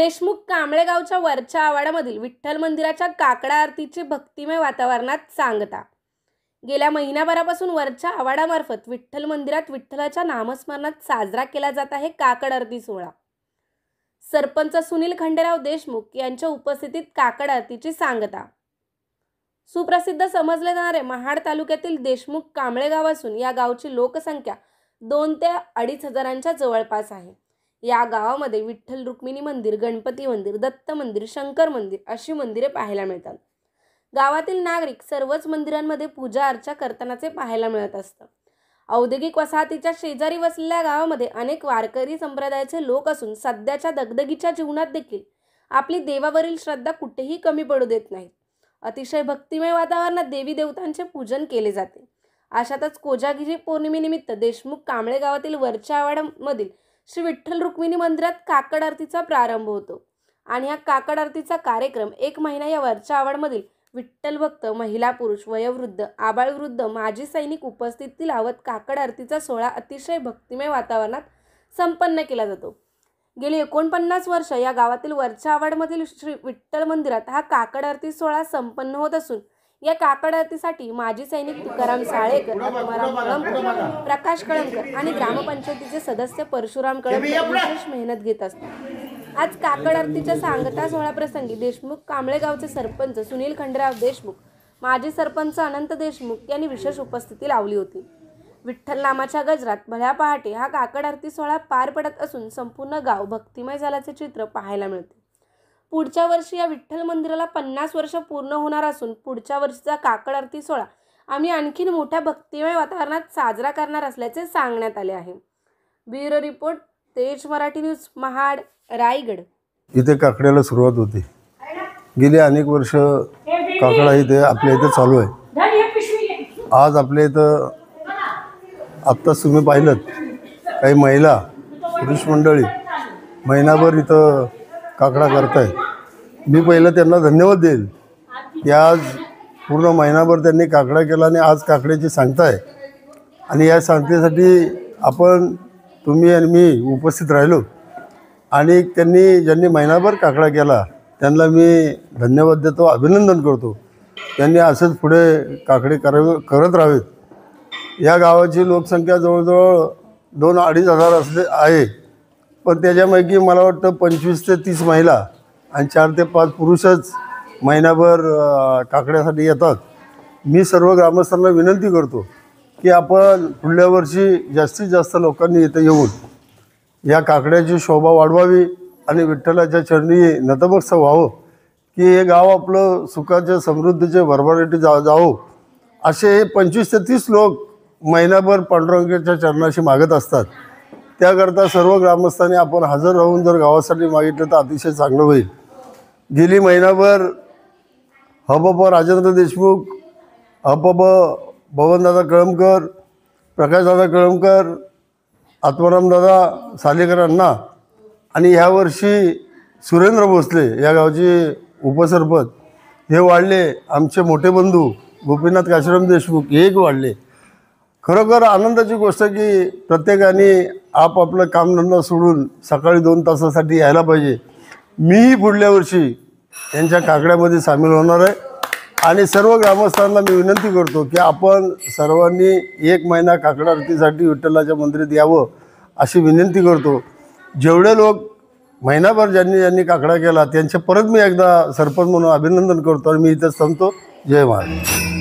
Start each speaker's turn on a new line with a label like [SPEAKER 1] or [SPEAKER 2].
[SPEAKER 1] देशमुख कांबळे गावच्या वरच्या आवाडामधील विठ्ठल मंदिराच्या काकडा आरतीची भक्तिमय वातावरणात सांगता। गेल्या महिनाभरापासून वरच्या आवाडामार्फत विठ्ठल मंदिरात विठ्ठलाच्या नामस्मरणात साजरा केला जात आहे काकड आरती सोहळा। सरपंच सुनील खंडेराव देशमुख यांच्या उपस्थितीत काकड आरतीची सांगता। सुप्रसिद्ध समजले जाणारे महाड तालुक्यातील देशमुख कांबळे गाव असून या गावची लोकसंख्या 2 ते 2.5 हजारांच्या जवळपास आहे। या गावामध्ये विठ्ठल रुक्मिणी मंदिर, गणपती मंदिर, दत्त मंदिर, शंकर मंदिर अशी मंदिरे पाहायला मिळतात। गावातील नागरिक सर्वच मंदिरांमध्ये पूजा अर्चा करतानाचे पाहायला मिळत असतं। औद्योगिक वसाहतीच्या शेजारी वसलेल्या गावामध्ये अनेक वारकरी संप्रदायाचे लोक असून सध्याच्या दगदगीच्या जीवनात देखील आपली देवावरील श्रद्धा कुठेही कमी पडू देत नाहीत। अतिशय भक्तिमय वातावरणात देवी देवतांचे पूजन केले जाते। अशातच कोजागिरी पौर्णिमेनिमित्त देशमुख कांबळे गावातील वरच्या आवाडामधील श्री विठ्ठल रुक्मिणी मंदिरात काकड आरतीचा प्रारंभ होतो आणि या काकड आरतीचा कार्यक्रम 1 महिना या वरच्या आवाडमधील विठ्ठल भक्त, महिला, पुरुष, वयोवृद्ध, आबालवृद्ध, माजी सैनिक उपस्थित लावत काकड आरतीचा सोहळा अतिशय भक्तिमय वातावरणात संपन्न केला जातो। गेली 49 वर्ष या गावातील वरच्या आवाडमधील श्री विठ्ठल मंदिरात हा काकड आरती सोहळा संपन्न होत असून या काकड आरतीसाठी माजी सैनिक तुकाराम साळेकर, आत्माराम कळमकर, प्रकाश कळमकर आणि ग्रामपंचायतीचे सदस्य परशुराम कळमकर विशेष मेहनत घेत असतात। आज काकड आरतीच्या सांगता सोहळ्याप्रसंगी देशमुख कांबळे गावचे सरपंच सुनील खंडेराव देशमुख, माजी सरपंच अनंत देशमुख यांनी विशेष उपस्थिती लावली होती। विठ्ठल नामाच्या गजरात भल्या पहाटे हा काकड आरती सोहळा पार पडत असून संपूर्ण गाव भक्तिमय झाल्याचे चित्र पाहायला मिळते। पुढच्या वर्षी या विठ्ठल मंदिराला 50 वर्ष पूर्ण होणार असून पुढच्या वर्षीचा काकड आरती सोहळा आम्ही आणखीन मोठ्या भक्तिमय वातावरणात साजरा करणार असल्याचे सांगण्यात आले आहे। ब्युरो रिपोर्ट, तेज मराठी न्यूज, महाड, रायगड।
[SPEAKER 2] इथे काकड्याला सुरुवात होती। गेली अनेक वर्ष काकडा इथे आपल्या इथे चालू आहे। आज आपल्या इथं आत्ताच तुम्ही पाहिलं काही महिला, पुरुष मंडळी महिनाभर इथं काकडा करताय। मी पहिलं त्यांना धन्यवाद देईल की आज पूर्ण महिनाभर त्यांनी काकडा केला आणि आज काकड्याची सांगताय आणि या सांगतेसाठी आपण, तुम्ही आणि मी उपस्थित राहिलो आणि ज्यांनी महिनाभर काकडा केला त्यांना मी धन्यवाद देतो, अभिनंदन करतो। त्यांनी असंच पुढे काकडे करत राहावेत। या गावाची लोकसंख्या जवळजवळ 2-2.5 हजार आहे, पण त्याच्यापैकी मला वाटतं 25 ते 30 महिला आणि 4 ते 5 पुरुषच महिनाभर काकड्यासाठी येतात। मी सर्व ग्रामस्थांना विनंती करतो की आपण पुढल्या वर्षी जास्तीत जास्त लोकांनी इथं येऊन या काकड्याची शोभा वाढवावी आणि विठ्ठलाच्या चरणी नतमस्तक व्हावं की हे गाव आपलं सुखाचे, समृद्धीचे, भरभराटी जावो असे 25 ते 30 लोक महिनाभर पांडुरंगाच्या चरणाशी मागत असतात। त्याकरता सर्व ग्रामस्थांनी आपण हजर राहून जर गावासाठी मागितलं तर अतिशय चांगलं होईल। गेली महिनाभर हपप राजेंद्र देशमुख, हपप बबनदादा कळमकर, प्रकाशदादा कळमकर, आत्मारामदादा सालेकर अण्णा आणि ह्यावर्षी सुरेंद्र भोसले या गावचे उपसरपंच हे वाढले। आमचे मोठे बंधू गोपीनाथ काशीराम देशमुख हे एक वाढले। खरोखर आनंदाची गोष्ट की प्रत्येकाने आपापलं कामधंदा सोडून सकाळी 2 तासासाठी यायला पाहिजे। मीही पुढल्या वर्षी यांच्या काकड्यामध्ये सामील होणार आहे आणि सर्व ग्रामस्थांना मी विनंती करतो की आपण सर्वांनी 1 महिना काकड आरतीसाठी विठ्ठलाच्या मंदिरात यावं अशी विनंती करतो। जेवढे लोक महिनाभर ज्यांनी काकडा केला त्यांचे परत मी एकदा सरपंच म्हणून अभिनंदन करतो आणि मी इथंच थांबतो। जय महाराज।